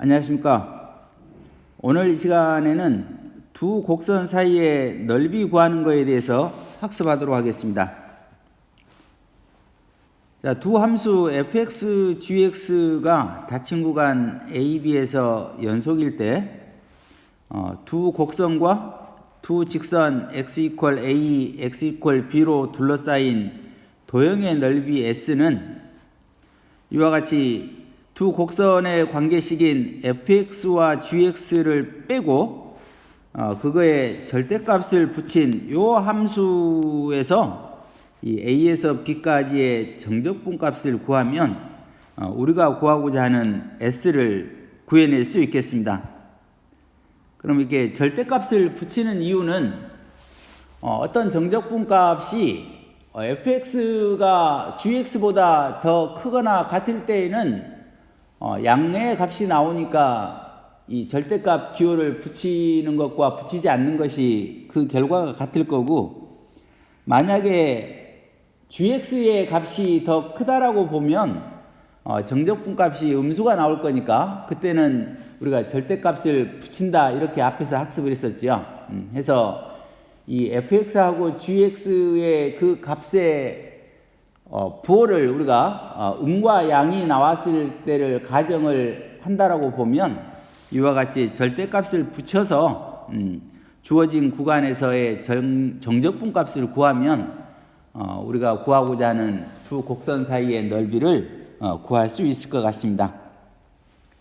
안녕하십니까. 오늘 이 시간에는 두 곡선 사이의 넓이 구하는 것에 대해서 학습하도록 하겠습니다. 자, 두 함수 fx, gx가 닫힌 구간 AB에서 연속일 때 두 곡선과 두 직선 x = A, x = B로 둘러싸인 도형의 넓이 S는 이와 같이 두 곡선의 관계식인 fx와 gx를 빼고 그거에 절대값을 붙인 요 함수에서 이 a에서 b까지의 정적분 값을 구하면 우리가 구하고자 하는 s를 구해낼 수 있겠습니다. 그럼 이렇게 절대값을 붙이는 이유는 어떤 정적분 값이 fx가 gx보다 더 크거나 같을 때에는 양내의 값이 나오니까 이 절대값 기호를 붙이는 것과 붙이지 않는 것이 그 결과가 같을 거고, 만약에 gx의 값이 더 크다라고 보면 정적분 값이 음수가 나올 거니까 그때는 우리가 절대값을 붙인다 이렇게 앞에서 학습을 했었죠. 해서 이 fx하고 gx의 그 값의 부호를 우리가 음과 양이 나왔을 때를 가정을 한다라고 보면 이와 같이 절대값을 붙여서 주어진 구간에서의 정적분 값을 구하면 우리가 구하고자 하는 두 곡선 사이의 넓이를 구할 수 있을 것 같습니다.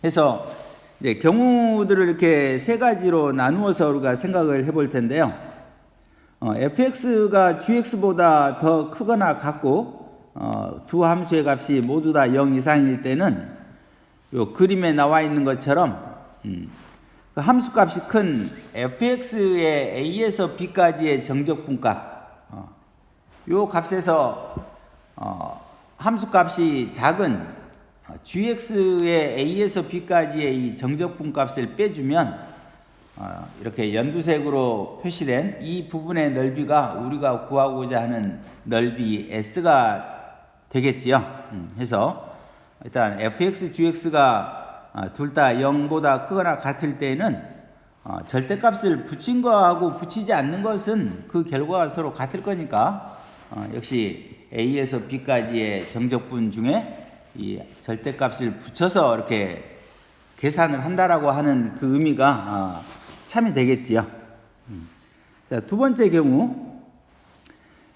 해서 이제 경우들을 이렇게 세 가지로 나누어서 우리가 생각을 해볼 텐데요. fx가 gx보다 더 크거나 같고 두 함수의 값이 모두 다 0 이상일 때는 요 그림에 나와 있는 것처럼 그 함수 값이 큰 fx의 a에서 b까지의 정적분 값, 요 값에서 함수 값이 작은 gx의 a에서 b까지의 이 정적분 값을 빼주면 이렇게 연두색으로 표시된 이 부분의 넓이가 우리가 구하고자 하는 넓이 s가 되겠지요. 해서 일단 fx, gx가 둘 다 0보다 크거나 같을 때는 절대값을 붙인 거하고 붙이지 않는 것은 그 결과가 서로 같을 거니까 역시 a에서 b까지의 정적분 중에 이 절대값을 붙여서 이렇게 계산을 한다라고 하는 그 의미가 참이 되겠지요. 자, 두 번째 경우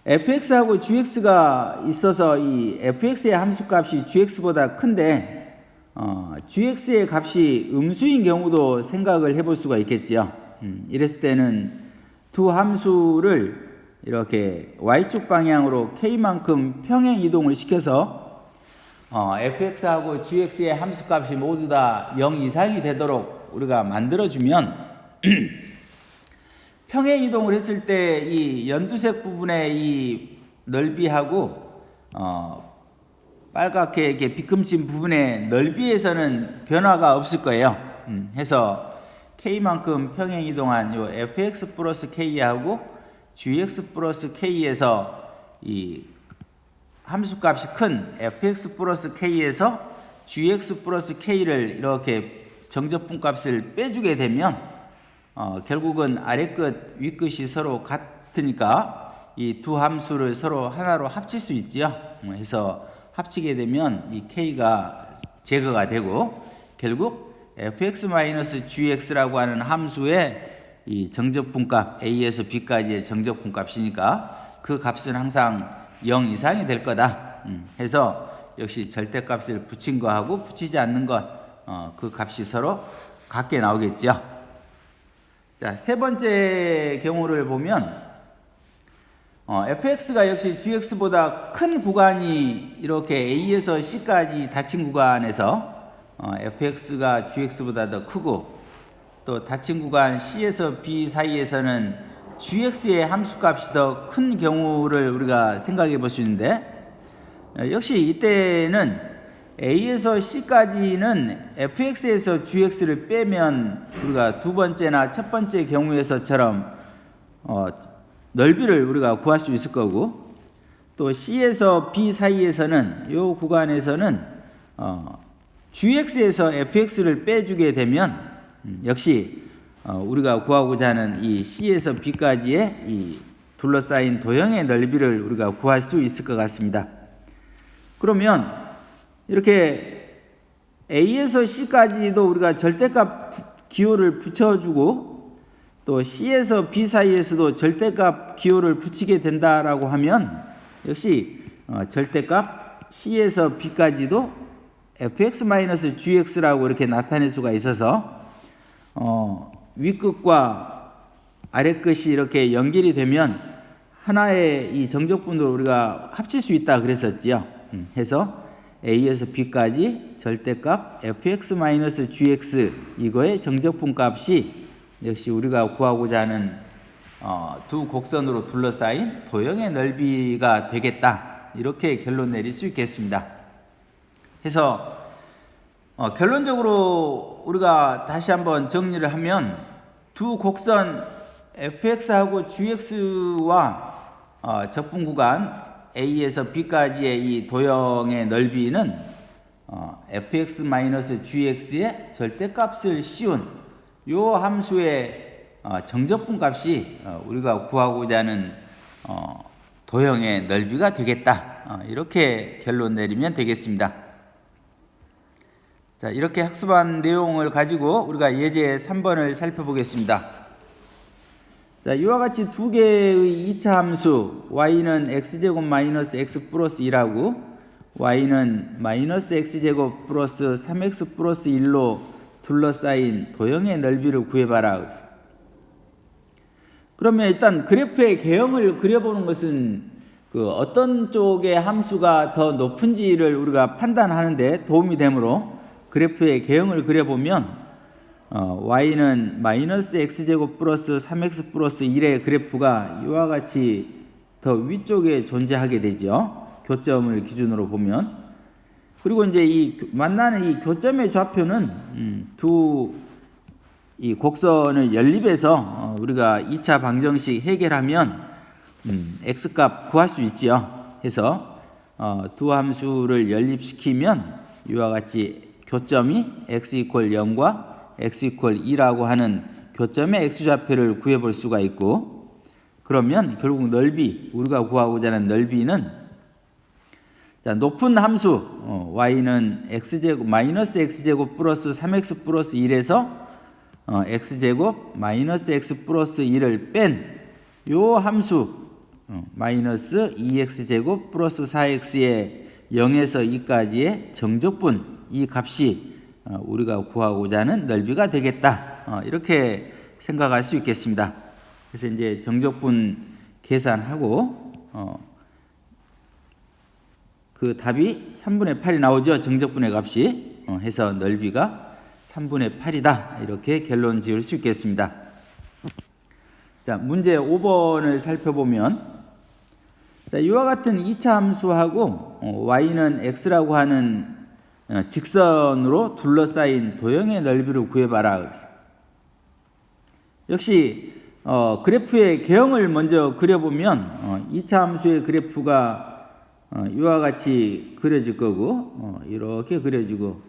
fx하고 gx가 있어서 이 fx의 함수값이 gx보다 큰데 gx의 값이 음수인 경우도 생각을 해볼 수가 있겠지요. 이랬을 때는 두 함수를 이렇게 y축 방향으로 k만큼 평행 이동을 시켜서 fx하고 gx의 함수값이 모두 다 0 이상이 되도록 우리가 만들어주면 평행 이동을 했을 때 이 연두색 부분의 이 넓이하고 빨갛게 이렇게 비금친 부분의 넓이에서는 변화가 없을 거예요. 해서 k만큼 평행 이동한 요 fx 플러스 k하고 gx 플러스 k에서 이 함수값이 큰 fx 플러스 k에서 gx 플러스 k를 이렇게 정적분 값을 빼주게 되면 결국은 아래 끝, 위 끝이 서로 같으니까 이 두 함수를 서로 하나로 합칠 수 있지요. 해서 합치게 되면 이 k가 제거가 되고 결국 fx-gx라고 하는 함수의 이 정적분 값 a에서 b까지의 정적분 값이니까 그 값은 항상 0 이상이 될 거다. 해서 역시 절대값을 붙인 거하고 붙이지 않는 것 그 값이 서로 같게 나오겠죠. 자, 세 번째 경우를 보면 fx가 역시 gx보다 큰 구간이 이렇게 a에서 c까지 닫힌 구간에서 fx가 gx보다 더 크고 또 닫힌 구간 c에서 b 사이에서는 gx의 함수값이 더 큰 경우를 우리가 생각해 볼 수 있는데 역시 이때는 a에서 c까지는 fx에서 gx를 빼면 우리가 두 번째나 첫 번째 경우에서처럼 넓이를 우리가 구할 수 있을 거고 또 c에서 b 사이에서는 이 구간에서는 gx에서 fx를 빼주게 되면 역시 우리가 구하고자 하는 이 c에서 b까지의 이 둘러싸인 도형의 넓이를 우리가 구할 수 있을 것 같습니다. 그러면 이렇게 a에서 c까지도 우리가 절대값 기호를 붙여주고 또 c에서 b 사이에서도 절대값 기호를 붙이게 된다라고 하면 역시 절대값 c에서 b까지도 fx-gx라고 이렇게 나타낼 수가 있어서 윗끝과 아랫끝이 이렇게 연결이 되면 하나의 이 정적분으로 우리가 합칠 수 있다 그랬었지요. 해서 a에서 b까지 절대값 fx-gx 이거의 정적분 값이 역시 우리가 구하고자 하는 두 곡선으로 둘러싸인 도형의 넓이가 되겠다. 이렇게 결론 내릴 수 있겠습니다. 해서 결론적으로 우리가 다시 한번 정리를 하면 두 곡선 fx하고 gx와 적분 구간 a에서 b까지의 이 도형의 넓이는 fx-gx의 절대값을 씌운 요 함수의 정적분 값이 우리가 구하고자 하는 도형의 넓이가 되겠다. 이렇게 결론 내리면 되겠습니다. 자, 이렇게 학습한 내용을 가지고 우리가 예제 3번을 살펴보겠습니다. 자, 이와 같이 두 개의 2차 함수 y는 x제곱 마이너스 x 플러스 2라고 y는 마이너스 x제곱 플러스 3x 플러스 1로 둘러싸인 도형의 넓이를 구해봐라. 그러면 일단 그래프의 개형을 그려보는 것은 그 어떤 쪽의 함수가 더 높은지를 우리가 판단하는데 도움이 되므로 그래프의 개형을 그려보면 y는 마이너스 x제곱 플러스 3x 플러스 1의 그래프가 이와 같이 더 위쪽에 존재하게 되죠. 교점을 기준으로 보면. 그리고 이제 이 만나는 이 교점의 좌표는 두 이 곡선을 연립해서 우리가 2차 방정식 해결하면 x값 구할 수 있지요. 해서 두 함수를 연립시키면 이와 같이 교점이 x = 0과 x = 2라고 하는 교점의 x좌표를 구해볼 수가 있고 그러면 결국 넓이 우리가 구하고자 하는 넓이는 자, 높은 함수 y는 x제곱 마이너스 x제곱 플러스 3x 플러스 1에서 x제곱 마이너스 x 플러스 1을 뺀 요 함수 마이너스 2x제곱 플러스 4x의 0에서 2까지의 정적분 이 값이 우리가 구하고자 하는 넓이가 되겠다. 이렇게 생각할 수 있겠습니다. 그래서 이제 정적분 계산하고 그 답이 3분의 8이 나오죠. 정적분의 값이 해서 넓이가 3분의 8이다. 이렇게 결론 지을 수 있겠습니다. 자, 문제 5번을 살펴보면 자, 이와 같은 2차 함수하고 y는 x라고 하는 직선으로 둘러싸인 도형의 넓이를 구해봐라. 역시 그래프의 개형을 먼저 그려보면 2차 함수의 그래프가 이와 같이 그려질 거고 이렇게 그려지고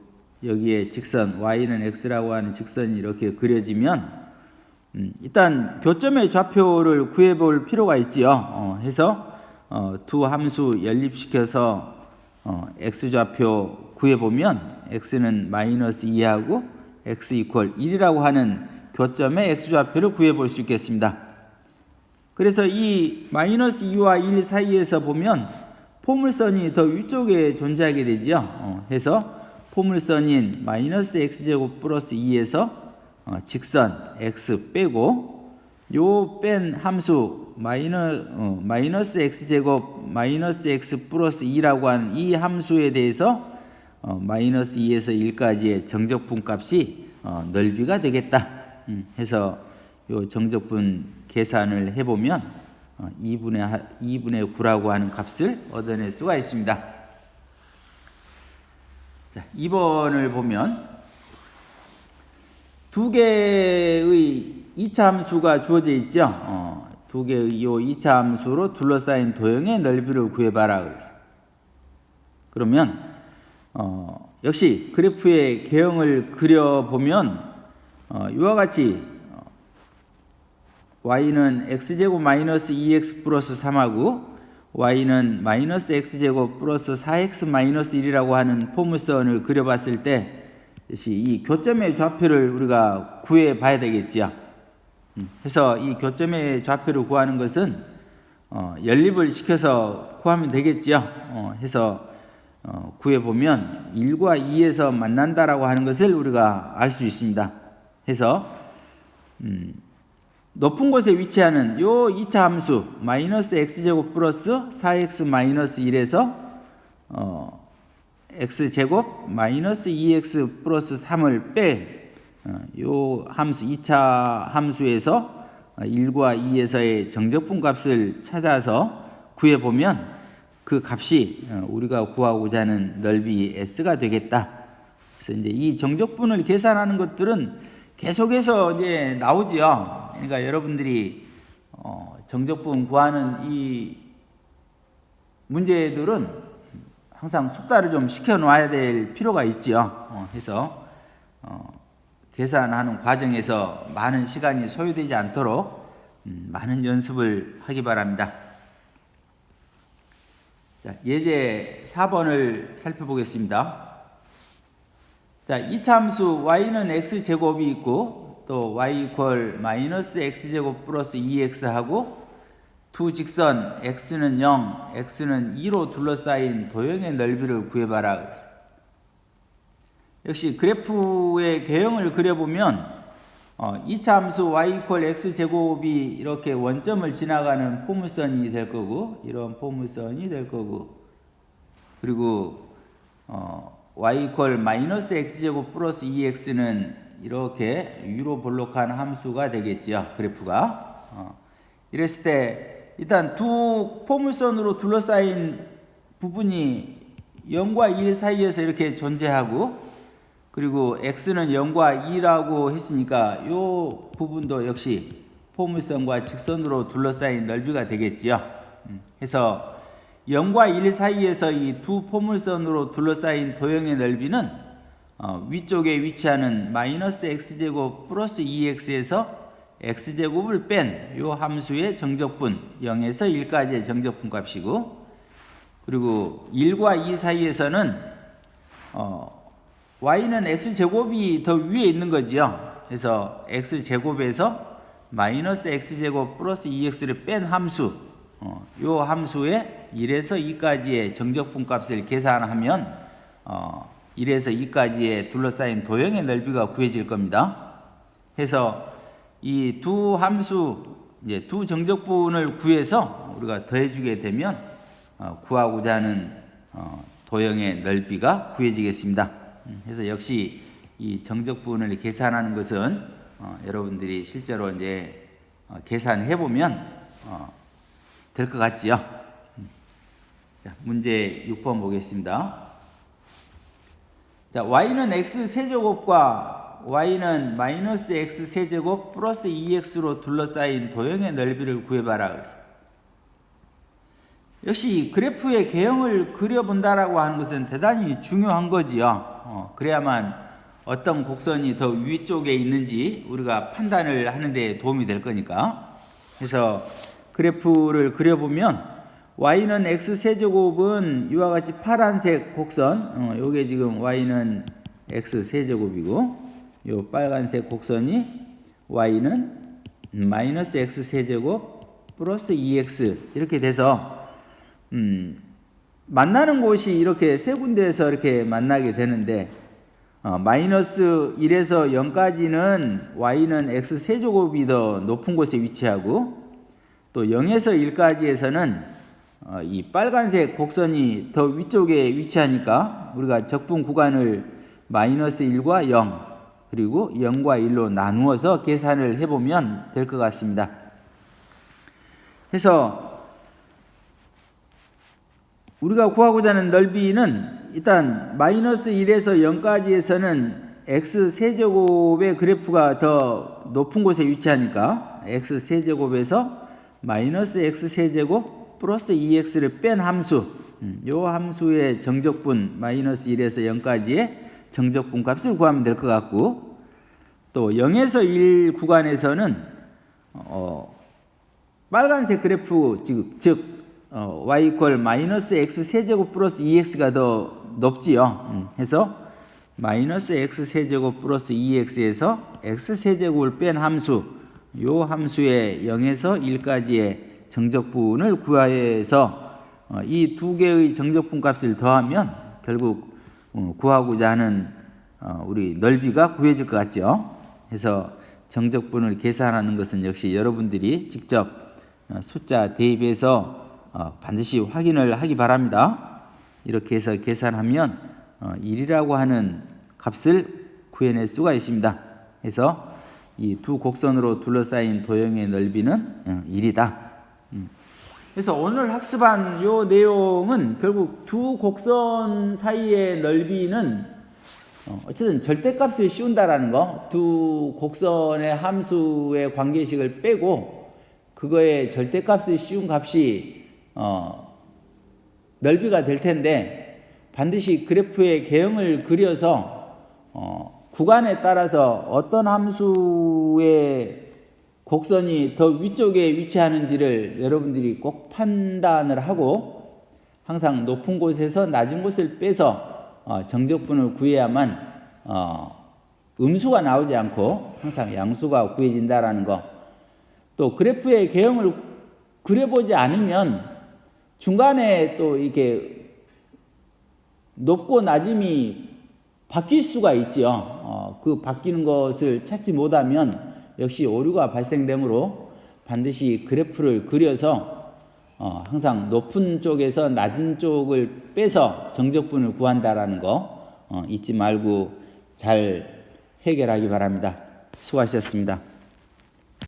여기에 직선 y는 x라고 하는 직선이 이렇게 그려지면 일단 교점의 좌표를 구해볼 필요가 있지요. 해서 두 함수 연립시켜서 x좌표 구해보면 x는 마이너스 2하고 x = 1이라고 하는 교점의 x좌표를 구해볼 수 있겠습니다. 그래서 이 마이너스 2와 1 사이에서 보면 포물선이 더 위쪽에 존재하게 되죠. 해서 포물선인 마이너스 x제곱 플러스 2에서 직선 x 빼고 요 뺀 함수 마이너스 x제곱 마이너스 x 플러스 2라고 하는 이 함수에 대해서 마이너스 2에서 1까지의 정적분 값이 넓이가 되겠다. 해서 요 정적분 계산을 해보면 2분의 9라고 하는 값을 얻어낼 수가 있습니다. 자, 2번을 보면 두 개의 2차 함수가 주어져 있죠. 두 개의 이 2차 함수로 둘러싸인 도형의 넓이를 구해봐라. 그러면 역시 그래프의 개형을 그려보면 이와 같이 y는 x제곱 마이너스 2x 플러스 3하고 y는 마이너스 x제곱 플러스 4x 마이너스 1이라고 하는 포물선을 그려봤을 때 역시 이 교점의 좌표를 우리가 구해 봐야 되겠지요. 그래서 이 교점의 좌표를 구하는 것은 연립을 시켜서 구하면 되겠지요. 해서 구해 보면 1과 2에서 만난다라고 하는 것을 우리가 알 수 있습니다. 해서 높은 곳에 위치하는 요 2차 함수 마이너스 x제곱 플러스 4x 마이너스 1에서 x제곱 마이너스 2x 플러스 3을 요 함수 2차 함수에서 1과 2에서의 정적분 값을 찾아서 구해 보면 그 값이 우리가 구하고자 하는 넓이 s가 되겠다. 그래서 이제 이 정적분을 계산하는 것들은 계속해서 이제 나오지요. 그러니까 여러분들이 정적분 구하는 이 문제들은 항상 숙달을 좀 시켜 놓아야 될 필요가 있지요. 해서 계산하는 과정에서 많은 시간이 소요되지 않도록 많은 연습을 하기 바랍니다. 자, 예제 4번을 살펴보겠습니다. 자, 2차 함수 y는 x제곱이 있고 또 y 이퀄 마이너스 x제곱 플러스 2x 하고 두 직선 x는 0, x는 2로 둘러싸인 도형의 넓이를 구해봐라. 역시 그래프의 개형을 그려보면 2차 함수 y 이퀄 x제곱이 이렇게 원점을 지나가는 포물선이 될 거고 이런 포물선이 될 거고 그리고 y 이퀄 마이너스 x제곱 플러스 2x는 이렇게 위로 볼록한 함수가 되겠죠. 그래프가 이랬을 때 일단 두 포물선으로 둘러싸인 부분이 0과 1 사이에서 이렇게 존재하고 그리고 x는 0과 2라고 했으니까 이 부분도 역시 포물선과 직선으로 둘러싸인 넓이가 되겠지요. 해서 0과 1 사이에서 이 두 포물선으로 둘러싸인 도형의 넓이는 위쪽에 위치하는 마이너스 x제곱 플러스 2x에서 x제곱을 뺀 이 함수의 정적분 0에서 1까지의 정적분 값이고 그리고 1과 2 사이에서는 y는 x제곱이 더 위에 있는 거지요. 그래서 x제곱에서 마이너스 x제곱 플러스 2x를 뺀 함수 이 함수의 1에서 2까지의 정적분 값을 계산하면 1에서 2까지의 둘러싸인 도형의 넓이가 구해질 겁니다. 해서 이 두 함수, 이제 두 정적분을 구해서 우리가 더해주게 되면 구하고자 하는 도형의 넓이가 구해지겠습니다. 그래서 역시 이 정적분을 계산하는 것은 여러분들이 실제로 이제 계산해 보면 될 것 같지요. 자, 문제 6번 보겠습니다. 자, y는 x 세제곱과 y는 마이너스 x 세제곱 플러스 2x로 둘러싸인 도형의 넓이를 구해봐라. 역시 그래프의 개형을 그려본다라고 하는 것은 대단히 중요한 거지요. 그래야만 어떤 곡선이 더 위쪽에 있는지 우리가 판단을 하는 데 도움이 될 거니까. 그래서 그래프를 그려보면 y는 x 세제곱은 이와 같이 파란색 곡선, 요게 지금 y는 x 세제곱이고 요 빨간색 곡선이 y는 마이너스 x 세제곱 플러스 2x 이렇게 돼서 만나는 곳이 이렇게 세 군데에서 이렇게 만나게 되는데 마이너스 1에서 0까지는 y는 x 세제곱이 더 높은 곳에 위치하고 또 0에서 1까지에서는 이 빨간색 곡선이 더 위쪽에 위치하니까 우리가 적분 구간을 마이너스 1과 0 그리고 0과 1로 나누어서 계산을 해보면 될 것 같습니다. 그래서 우리가 구하고자 하는 넓이는 일단 마이너스 1에서 0까지에서는 x 세제곱의 그래프가 더 높은 곳에 위치하니까 x 세제곱에서 마이너스 x 세제곱 플러스 2x를 뺀 함수 요 함수의 정적분 마이너스 1에서 0까지의 정적분 값을 구하면 될 것 같고, 또 0에서 1 구간에서는 빨간색 그래프 즉 y 이퀄 마이너스 x 세제곱 플러스 2x가 더 높지요. 해서 마이너스 x 세제곱 플러스 2x에서 x 세제곱을 뺀 함수, 요 함수의 0에서 1까지의 정적분을 구해서 이 두 개의 정적분 값을 더하면 결국 구하고자 하는 우리 넓이가 구해질 것 같죠. 그래서 정적분을 계산하는 것은 역시 여러분들이 직접 숫자 대입해서 반드시 확인을 하기 바랍니다. 이렇게 해서 계산하면 1이라고 하는 값을 구해낼 수가 있습니다. 그래서 이 두 곡선으로 둘러싸인 도형의 넓이는 1이다. 그래서 오늘 학습한 요 내용은 결국 두 곡선 사이의 넓이는 어쨌든 절대값을 씌운다라는 거, 두 곡선의 함수의 관계식을 빼고 그거의 절대값을 씌운 값이 넓이가 될 텐데, 반드시 그래프의 개형을 그려서 구간에 따라서 어떤 함수의 곡선이 더 위쪽에 위치하는지를 여러분들이 꼭 판단을 하고, 항상 높은 곳에서 낮은 곳을 빼서 정적분을 구해야만 음수가 나오지 않고 항상 양수가 구해진다라는 거. 또 그래프의 개형을 그려보지 않으면 중간에 또 이렇게 높고 낮음이 바뀔 수가 있죠. 그 바뀌는 것을 찾지 못하면 역시 오류가 발생되므로 반드시 그래프를 그려서 항상 높은 쪽에서 낮은 쪽을 빼서 정적분을 구한다라는 거 잊지 말고 잘 해결하기 바랍니다. 수고하셨습니다.